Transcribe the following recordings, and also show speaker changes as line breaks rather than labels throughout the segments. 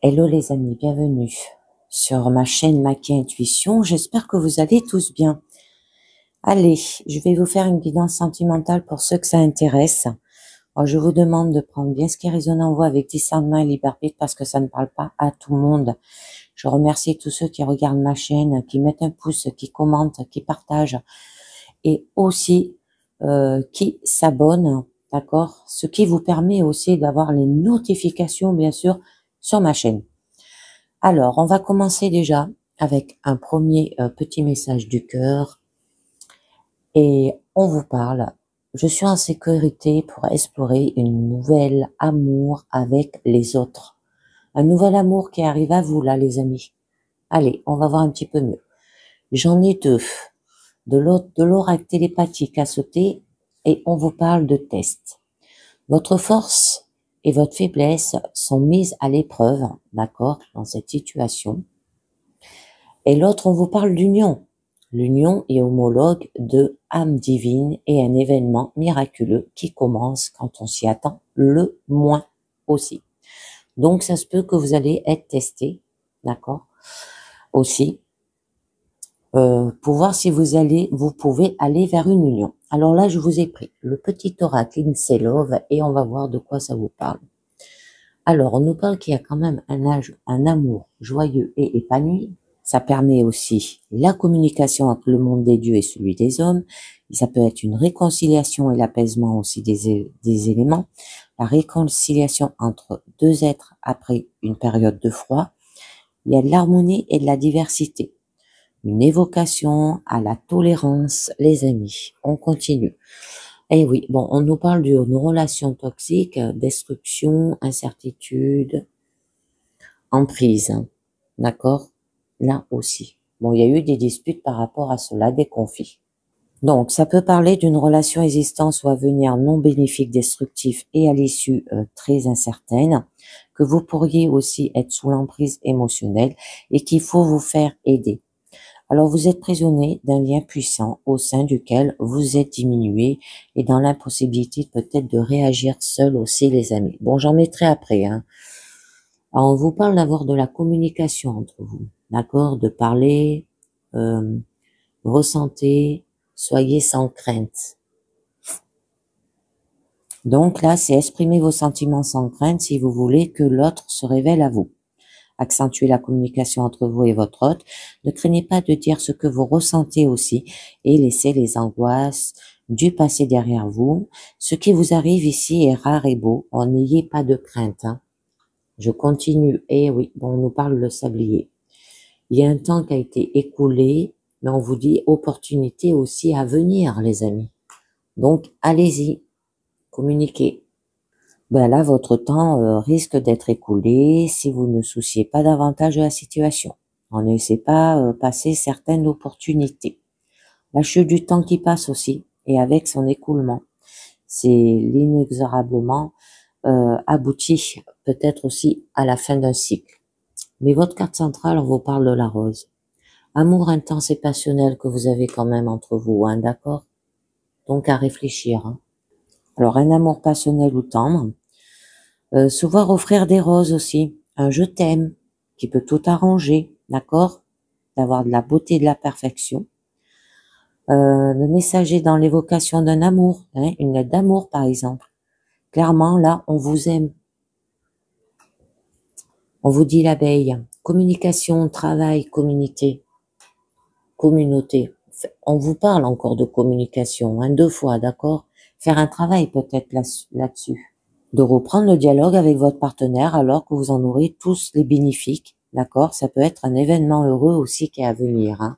Hello les amis, bienvenue sur ma chaîne Maki Intuition. J'espère que vous allez tous bien. Allez, je vais vous faire une guidance sentimentale pour ceux que ça intéresse. Alors, je vous demande de prendre bien ce qui résonne en vous avec discernement et liberté parce que ça ne parle pas à tout le monde. Je remercie tous ceux qui regardent ma chaîne, qui mettent un pouce, qui commentent, qui partagent et aussi qui s'abonnent, d'accord? Ce qui vous permet aussi d'avoir les notifications, bien sûr, sur ma chaîne. Alors, on va commencer déjà avec un premier petit message du cœur et on vous parle. Je suis en sécurité pour explorer une nouvelle amour avec les autres. Un nouvel amour qui arrive à vous là, les amis. Allez, on va voir un petit peu mieux. J'en ai deux. De l'oracle télépathique à sauter et on vous parle de test. Votre force et votre faiblesse sont mises à l'épreuve, d'accord, dans cette situation. Et l'autre, on vous parle d'union. L'union est homologue de âme divine et un événement miraculeux qui commence quand on s'y attend le moins aussi. Donc, ça se peut que vous allez être testé, d'accord, aussi, pour voir si vous pouvez aller vers une union. Alors là, je vous ai pris le petit oracle Lindsay Love et on va voir de quoi ça vous parle. Alors, on nous parle qu'il y a quand même un amour joyeux et épanoui. Ça permet aussi la communication entre le monde des dieux et celui des hommes. Ça peut être une réconciliation et l'apaisement aussi des éléments. La réconciliation entre deux êtres après une période de froid. Il y a de l'harmonie et de la diversité. Une évocation à la tolérance, les amis. On continue. Eh oui, bon, on nous parle d'une relation toxique, destruction, incertitude, emprise, d'accord? Là aussi. Bon, il y a eu des disputes par rapport à cela, des conflits. Donc, ça peut parler d'une relation existence ou à venir non bénéfique, destructif et à l'issue très incertaine, que vous pourriez aussi être sous l'emprise émotionnelle et qu'il faut vous faire aider. Alors, vous êtes prisonnier d'un lien puissant au sein duquel vous êtes diminué et dans l'impossibilité peut-être de réagir seul aussi, les amis. Bon, j'en mettrai après, hein. Alors, on vous parle d'avoir de la communication entre vous, d'accord? De parler, ressentez, soyez sans crainte. Donc là, c'est exprimer vos sentiments sans crainte si vous voulez que l'autre se révèle à vous. Accentuez la communication entre vous et votre hôte. Ne craignez pas de dire ce que vous ressentez aussi et laissez les angoisses du passé derrière vous. Ce qui vous arrive ici est rare et beau. N'ayez pas de crainte, hein. Je continue. Eh oui, bon, on nous parle le sablier. Il y a un temps qui a été écoulé, mais on vous dit opportunité aussi à venir, les amis. Donc, allez-y, communiquez. Ben là, votre temps risque d'être écoulé si vous ne souciez pas davantage de la situation. On ne laissez pas passer certaines opportunités. La chute du temps qui passe aussi, et avec son écoulement, c'est l'inexorablement abouti peut-être aussi à la fin d'un cycle. Mais votre carte centrale, on vous parle de la rose. Amour intense et passionnel que vous avez quand même entre vous, hein, d'accord? Donc à réfléchir, hein. Alors un amour passionnel ou tendre, savoir offrir des roses aussi, un je t'aime qui peut tout arranger, d'accord? D'avoir de la beauté, de la perfection. Le messager dans l'évocation d'un amour, hein, une lettre d'amour par exemple. Clairement là, on vous aime. On vous dit l'abeille, communication, travail, communauté. On vous parle encore de communication, hein, 2 fois, d'accord? Faire un travail peut-être là-dessus. De reprendre le dialogue avec votre partenaire alors que vous en aurez tous les bénéfices, d'accord? Ça peut être un événement heureux aussi qui est à venir, hein.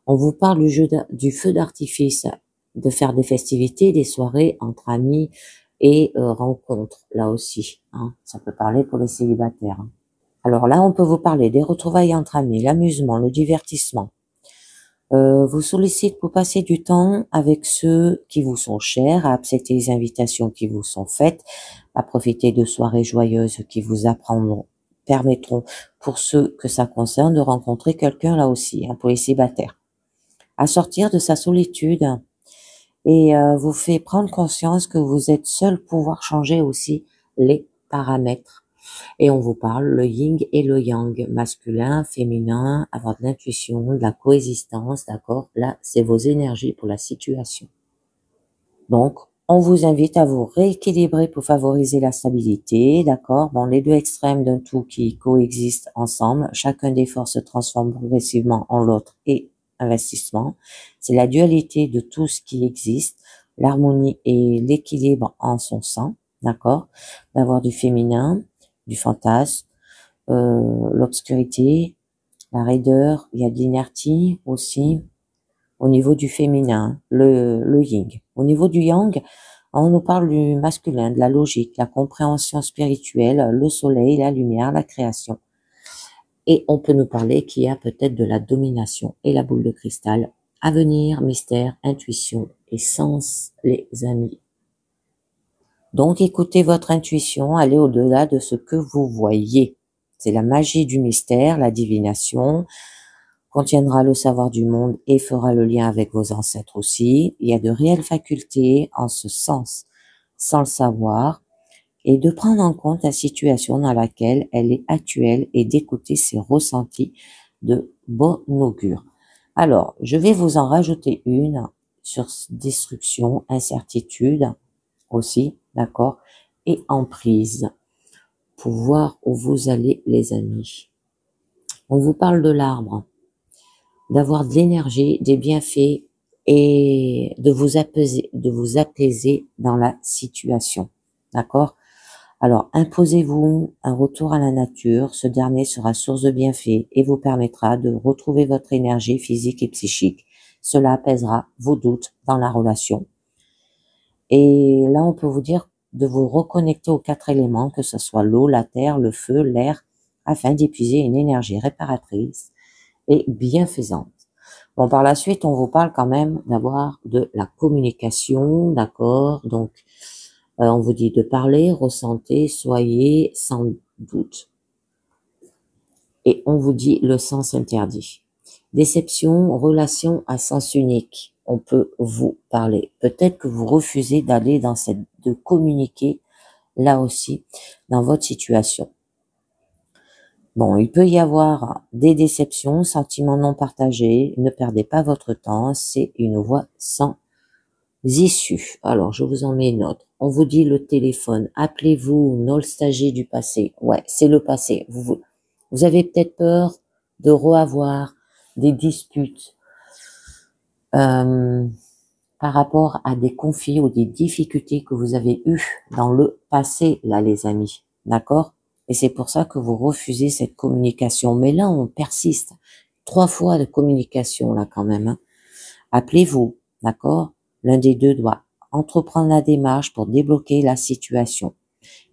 On vous parle du feu d'artifice, de faire des festivités, des soirées entre amis et rencontres, là aussi, hein. Ça peut parler pour les célibataires, hein. Alors là, on peut vous parler des retrouvailles entre amis, l'amusement, le divertissement. Vous sollicite pour passer du temps avec ceux qui vous sont chers, à accepter les invitations qui vous sont faites, à profiter de soirées joyeuses qui vous permettront, pour ceux que ça concerne, de rencontrer quelqu'un là aussi, hein, pour les célibataires. À sortir de sa solitude et vous fait prendre conscience que vous êtes seul pour pouvoir changer aussi les paramètres. Et on vous parle le yin et le yang, masculin, féminin, avoir de l'intuition, de la coexistence, d'accord? Là, c'est vos énergies pour la situation. Donc, on vous invite à vous rééquilibrer pour favoriser la stabilité, d'accord? Bon, les deux extrêmes d'un tout qui coexistent ensemble, chacun des forces se transforme progressivement en l'autre et investissement. C'est la dualité de tout ce qui existe, l'harmonie et l'équilibre en son sein, d'accord? D'avoir du féminin, du fantasme, l'obscurité, la raideur, il y a de l'inertie aussi, au niveau du féminin, le yin. Au niveau du yang, on nous parle du masculin, de la logique, la compréhension spirituelle, le soleil, la lumière, la création. Et on peut nous parler qu'il y a peut-être de la domination et la boule de cristal, avenir, mystère, intuition et sens, les amis. Donc écoutez votre intuition, allez au-delà de ce que vous voyez. C'est la magie du mystère, la divination, contiendra le savoir du monde et fera le lien avec vos ancêtres aussi. Il y a de réelles facultés en ce sens, sans le savoir, et de prendre en compte la situation dans laquelle elle est actuelle et d'écouter ses ressentis de bon augure. Alors, je vais vous en rajouter une sur destruction, incertitude aussi, d'accord, et emprise, pour voir où vous allez, les amis. On vous parle de l'arbre, d'avoir de l'énergie, des bienfaits et de vous apaiser dans la situation. D'accord? Alors, imposez-vous un retour à la nature. Ce dernier sera source de bienfaits et vous permettra de retrouver votre énergie physique et psychique. Cela apaisera vos doutes dans la relation. Et là, on peut vous dire de vous reconnecter aux 4 éléments, que ce soit l'eau, la terre, le feu, l'air, afin d'épuiser une énergie réparatrice et bienfaisante. Bon, par la suite, on vous parle quand même d'avoir de la communication, d'accord? Donc, on vous dit de parler, ressentez, soyez sans doute. Et on vous dit le sens interdit. Déception, relation à sens unique. On peut vous parler. Peut-être que vous refusez d'aller de communiquer là aussi dans votre situation. Bon, il peut y avoir des déceptions, sentiments non partagés, ne perdez pas votre temps, c'est une voie sans issue. Alors, je vous en mets une autre. On vous dit le téléphone, appelez-vous nostalgie du passé. Ouais, c'est le passé. Vous avez peut-être peur de reavoir des disputes par rapport à des conflits ou des difficultés que vous avez eues dans le passé, là, les amis. D'accord? Et c'est pour ça que vous refusez cette communication. Mais là, on persiste. 3 fois de communication, là, quand même. Hein. Appelez-vous, d'accord? L'un des deux doit entreprendre la démarche pour débloquer la situation.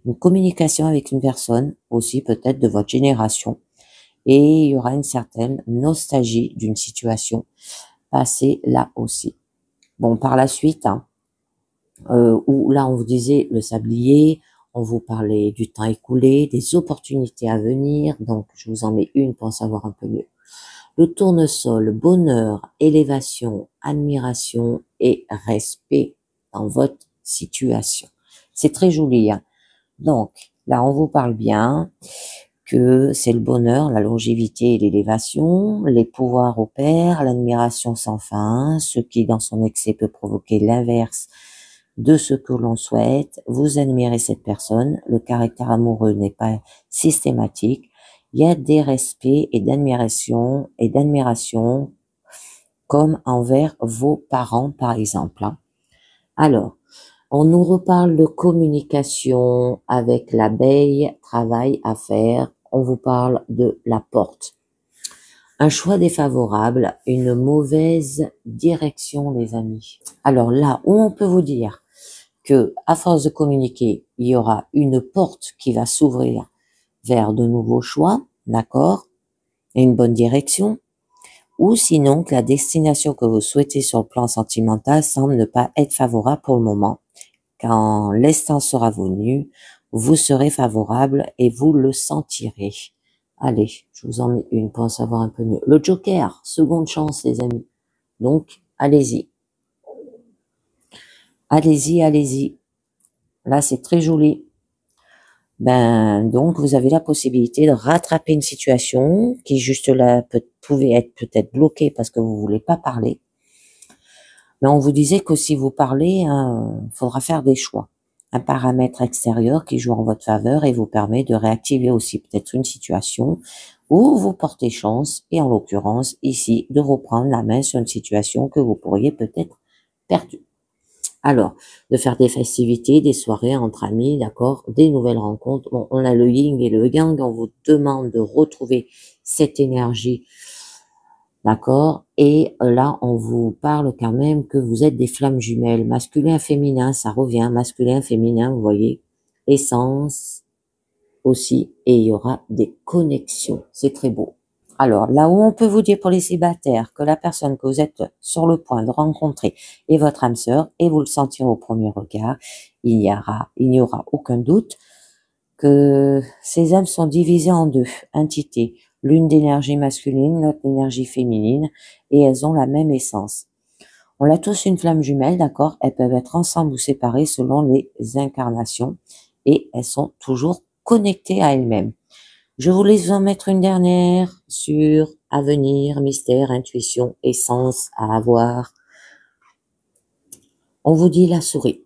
Une communication avec une personne, aussi peut-être de votre génération. Et il y aura une certaine nostalgie d'une situation passée là aussi. Bon, par la suite, hein, où là, on vous disait le sablier, on vous parlait du temps écoulé, des opportunités à venir, donc je vous en mets une pour en savoir un peu mieux. Le tournesol, bonheur, élévation, admiration et respect dans votre situation. C'est très joli, hein. Donc, là, on vous parle bien que c'est le bonheur, la longévité et l'élévation, les pouvoirs opèrent, l'admiration sans fin, ce qui, dans son excès, peut provoquer l'inverse de ce que l'on souhaite. Vous admirez cette personne, le caractère amoureux n'est pas systématique, il y a des respects et d'admiration comme envers vos parents, par exemple. Alors, on nous reparle de communication avec l'abeille, travail à faire. On vous parle de la porte. Un choix défavorable, une mauvaise direction, les amis. Alors là, où on peut vous dire que, à force de communiquer, il y aura une porte qui va s'ouvrir vers de nouveaux choix, d'accord, et une bonne direction, ou sinon que la destination que vous souhaitez sur le plan sentimental semble ne pas être favorable pour le moment. Quand l'instant sera venu, vous serez favorable et vous le sentirez. Allez, je vous en mets une pour en savoir un peu mieux. Le Joker, seconde chance, les amis. Donc, allez-y. Allez-y, allez-y. Là, c'est très joli. Ben, donc, vous avez la possibilité de rattraper une situation qui, juste là, pouvait être peut-être bloquée parce que vous voulez pas parler. Mais on vous disait que si vous parlez, faudra faire des choix. Un paramètre extérieur qui joue en votre faveur et vous permet de réactiver aussi peut-être une situation où vous portez chance, et en l'occurrence, ici, de reprendre la main sur une situation que vous pourriez peut-être perdue. Alors, de faire des festivités, des soirées entre amis, d'accord, des nouvelles rencontres. Bon, on a le yin et le yang, on vous demande de retrouver cette énergie, d'accord, et là, on vous parle quand même que vous êtes des flammes jumelles, masculin, féminin, ça revient, masculin, féminin, vous voyez, essence aussi, et il y aura des connexions, c'est très beau. Alors, là où on peut vous dire pour les célibataires que la personne que vous êtes sur le point de rencontrer est votre âme sœur, et vous le sentirez au premier regard, il n'y aura aucun doute que ces âmes sont divisées en deux entités, l'une d'énergie masculine, l'autre d'énergie féminine, et elles ont la même essence. On a tous une flamme jumelle, d'accord? Elles peuvent être ensemble ou séparées selon les incarnations, et elles sont toujours connectées à elles-mêmes. Je vous laisse en mettre une dernière sur avenir, mystère, intuition, essence à avoir. On vous dit la souris.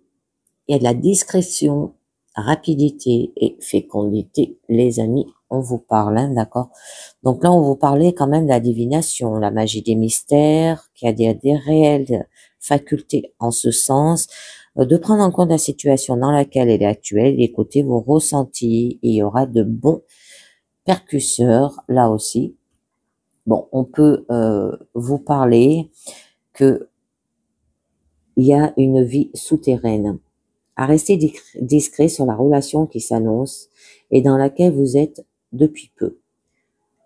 Il y a de la discrétion, rapidité et fécondité, les amis. On vous parle, hein, d'accord? Donc là, on vous parlait quand même de la divination, la magie des mystères, qui a des réelles facultés en ce sens, de prendre en compte la situation dans laquelle elle est actuelle, d'écouter vos ressentis, et il y aura de bons percusseur, là aussi. Bon, on peut vous parler que il y a une vie souterraine. À rester discret sur la relation qui s'annonce et dans laquelle vous êtes depuis peu.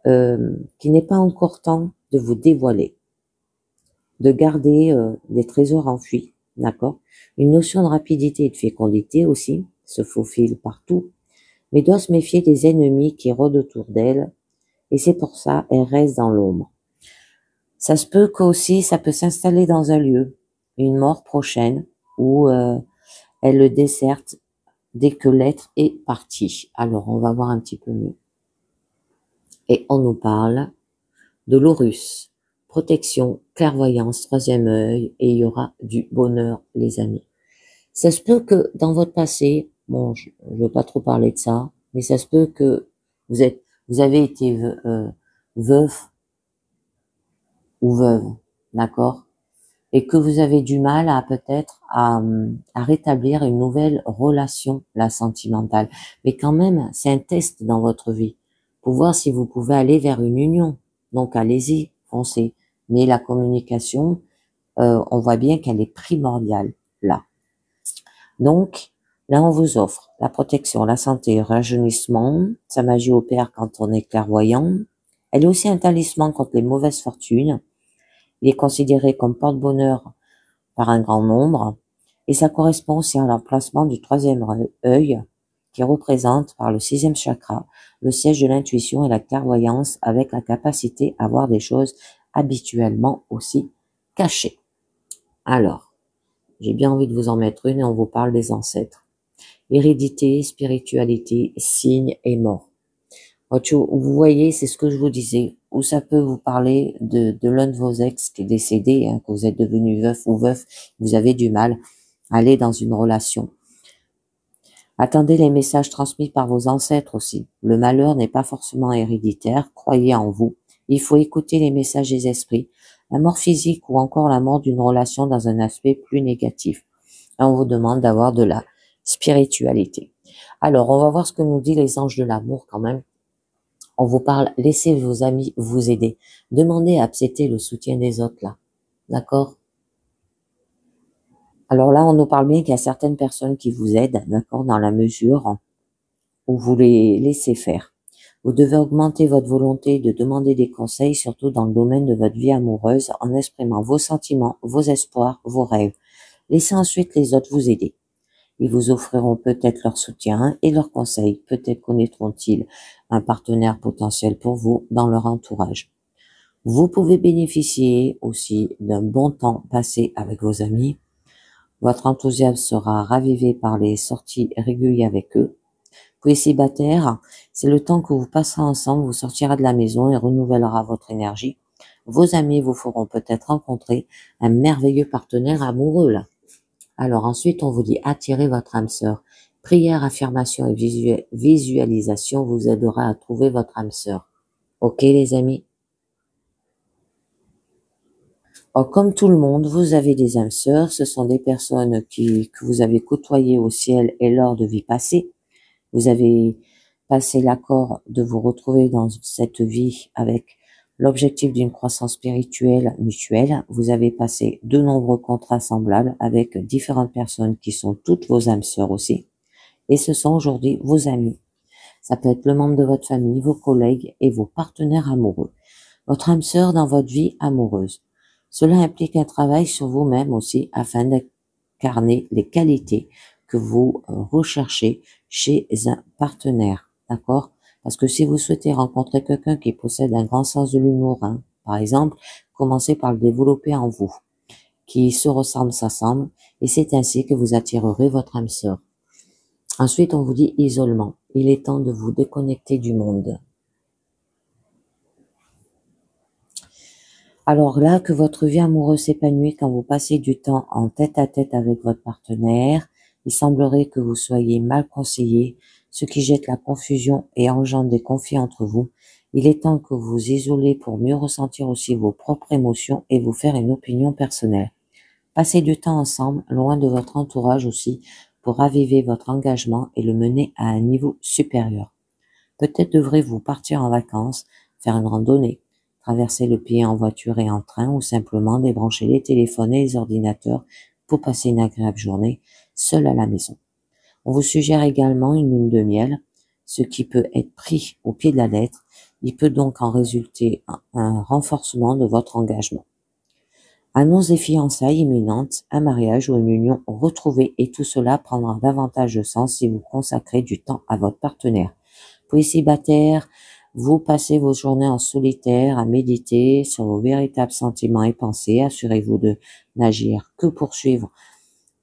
Qu'il n'est pas encore temps de vous dévoiler, de garder des trésors enfuis, d'accord? Une notion de rapidité et de fécondité aussi se faufile partout, mais doit se méfier des ennemis qui rôdent autour d'elle. Et c'est pour ça, elle reste dans l'ombre. Ça se peut qu'aussi, ça peut s'installer dans un lieu, une mort prochaine, où elle le desserte dès que l'être est parti. Alors, on va voir un petit peu mieux. Et on nous parle de l'Horus, protection, clairvoyance, troisième œil, et il y aura du bonheur, les amis. Ça se peut que dans votre passé, bon, je ne veux pas trop parler de ça, mais ça se peut que vous avez été veuf ou veuve, d'accord, et que vous avez du mal à peut-être à rétablir une nouvelle relation, la sentimentale. Mais quand même, c'est un test dans votre vie pour voir si vous pouvez aller vers une union. Donc allez-y, foncez. Mais la communication, on voit bien qu'elle est primordiale là. Donc là, on vous offre la protection, la santé, le rajeunissement. Sa magie opère quand on est clairvoyant. Elle est aussi un talisman contre les mauvaises fortunes. Il est considéré comme porte-bonheur par un grand nombre, et ça correspond aussi à l'emplacement du troisième œil, qui représente par le sixième chakra, le siège de l'intuition et la clairvoyance, avec la capacité à voir des choses habituellement aussi cachées. Alors, j'ai bien envie de vous en mettre une, et on vous parle des ancêtres. Hérédité, spiritualité, signes et mort. Vous voyez, c'est ce que je vous disais, où ça peut vous parler de l'un de vos ex qui est décédé, hein, que vous êtes devenu veuf ou veuf, vous avez du mal à aller dans une relation. Attendez les messages transmis par vos ancêtres aussi. Le malheur n'est pas forcément héréditaire, croyez en vous. Il faut écouter les messages des esprits, la mort physique ou encore la mort d'une relation dans un aspect plus négatif. On vous demande d'avoir de la spiritualité. Alors, on va voir ce que nous dit les anges de l'amour quand même. On vous parle, laissez vos amis vous aider. Demandez à accepter le soutien des autres là. D'accord? Alors là, on nous parle bien qu'il y a certaines personnes qui vous aident, d'accord, dans la mesure où vous les laissez faire. Vous devez augmenter votre volonté de demander des conseils, surtout dans le domaine de votre vie amoureuse, en exprimant vos sentiments, vos espoirs, vos rêves. Laissez ensuite les autres vous aider. Ils vous offriront peut-être leur soutien et leurs conseils. Peut-être connaîtront-ils un partenaire potentiel pour vous dans leur entourage. Vous pouvez bénéficier aussi d'un bon temps passé avec vos amis. Votre enthousiasme sera ravivé par les sorties régulières avec eux, Pour les célibataires, c'est le temps que vous passerez ensemble, vous sortirez de la maison et renouvellera votre énergie. Vos amis vous feront peut-être rencontrer un merveilleux partenaire amoureux, là. Alors ensuite, on vous dit attirez votre âme sœur. Prière, affirmation et visualisation vous aidera à trouver votre âme sœur. Ok les amis? Alors, comme tout le monde, vous avez des âmes sœurs. Ce sont des personnes que vous avez côtoyées au ciel et lors de vies passées. Vous avez passé l'accord de vous retrouver dans cette vie avec l'objectif d'une croissance spirituelle mutuelle. Vous avez passé de nombreux contrats semblables avec différentes personnes qui sont toutes vos âmes sœurs aussi. Et ce sont aujourd'hui vos amis. Ça peut être le membre de votre famille, vos collègues et vos partenaires amoureux. Votre âme sœur dans votre vie amoureuse. Cela implique un travail sur vous-même aussi afin d'incarner les qualités que vous recherchez chez un partenaire, d'accord? Parce que si vous souhaitez rencontrer quelqu'un qui possède un grand sens de l'humour, hein, par exemple, commencez par le développer en vous, qui se ressemble, s'assemble, et c'est ainsi que vous attirerez votre âme sœur. Ensuite, on vous dit isolement. Il est temps de vous déconnecter du monde. Alors là, que votre vie amoureuse s'épanouit quand vous passez du temps en tête-à-tête avec votre partenaire, il semblerait que vous soyez mal conseillé, ce qui jette la confusion et engendre des conflits entre vous. Il est temps que vous vous isolez pour mieux ressentir aussi vos propres émotions et vous faire une opinion personnelle. Passez du temps ensemble, loin de votre entourage aussi, pour raviver votre engagement et le mener à un niveau supérieur. Peut-être devrez-vous partir en vacances, faire une randonnée, traverser le pays en voiture et en train ou simplement débrancher les téléphones et les ordinateurs pour passer une agréable journée seul à la maison. On vous suggère également une lune de miel, ce qui peut être pris au pied de la lettre. Il peut donc en résulter un renforcement de votre engagement. Annonce des fiançailles imminentes, un mariage ou une union retrouvée et tout cela prendra davantage de sens si vous consacrez du temps à votre partenaire. Pour les célibataires, vous passez vos journées en solitaire à méditer sur vos véritables sentiments et pensées. Assurez-vous de n'agir que pour suivre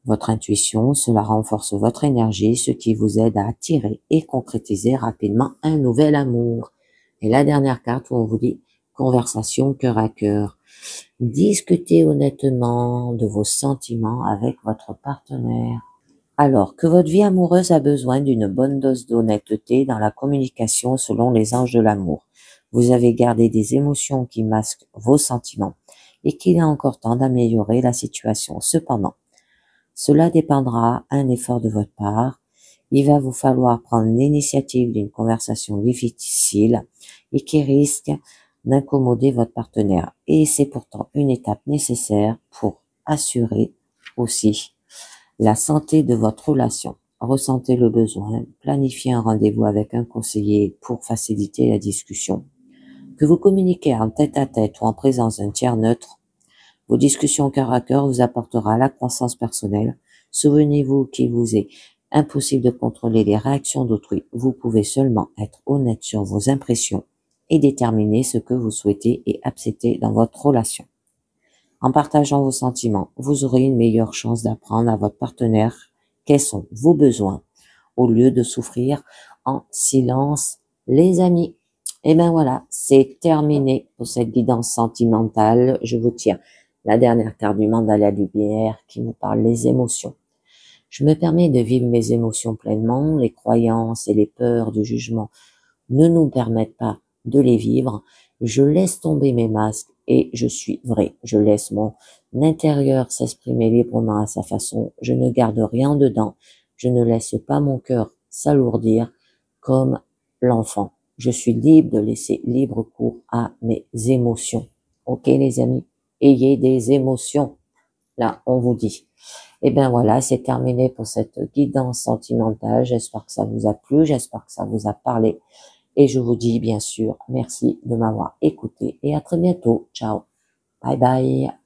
votre intuition. Cela renforce votre énergie, ce qui vous aide à attirer et concrétiser rapidement un nouvel amour. Et la dernière carte où on vous dit conversation cœur à cœur. Discutez honnêtement de vos sentiments avec votre partenaire. Alors, que votre vie amoureuse a besoin d'une bonne dose d'honnêteté dans la communication selon les anges de l'amour. Vous avez gardé des émotions qui masquent vos sentiments et qu'il est encore temps d'améliorer la situation. Cependant, cela dépendra d'un effort de votre part. Il va vous falloir prendre l'initiative d'une conversation difficile et qui risque d'incommoder votre partenaire. Et c'est pourtant une étape nécessaire pour assurer aussi la santé de votre relation. Ressentez le besoin, planifiez un rendez-vous avec un conseiller pour faciliter la discussion. Que vous communiquez en tête-à-tête ou en présence d'un tiers neutre, vos discussions cœur à cœur vous apportera la croissance personnelle. Souvenez-vous qu'il vous est impossible de contrôler les réactions d'autrui. Vous pouvez seulement être honnête sur vos impressions et déterminer ce que vous souhaitez et accepter dans votre relation. En partageant vos sentiments, vous aurez une meilleure chance d'apprendre à votre partenaire quels sont vos besoins au lieu de souffrir en silence, les amis. Et ben voilà, c'est terminé pour cette guidance sentimentale. Je vous tiens la dernière carte du mandala du lumière qui nous parle des émotions. Je me permets de vivre mes émotions pleinement. Les croyances et les peurs du jugement ne nous permettent pas de les vivre. Je laisse tomber mes masques et je suis vrai. Je laisse mon intérieur s'exprimer librement à sa façon. Je ne garde rien dedans. Je ne laisse pas mon cœur s'alourdir comme l'enfant. Je suis libre de laisser libre cours à mes émotions. Ok les amis? Ayez des émotions. Là, on vous dit. Et bien voilà, c'est terminé pour cette guidance sentimentale. J'espère que ça vous a plu. J'espère que ça vous a parlé. Et je vous dis bien sûr merci de m'avoir écouté et à très bientôt. Ciao. Bye bye.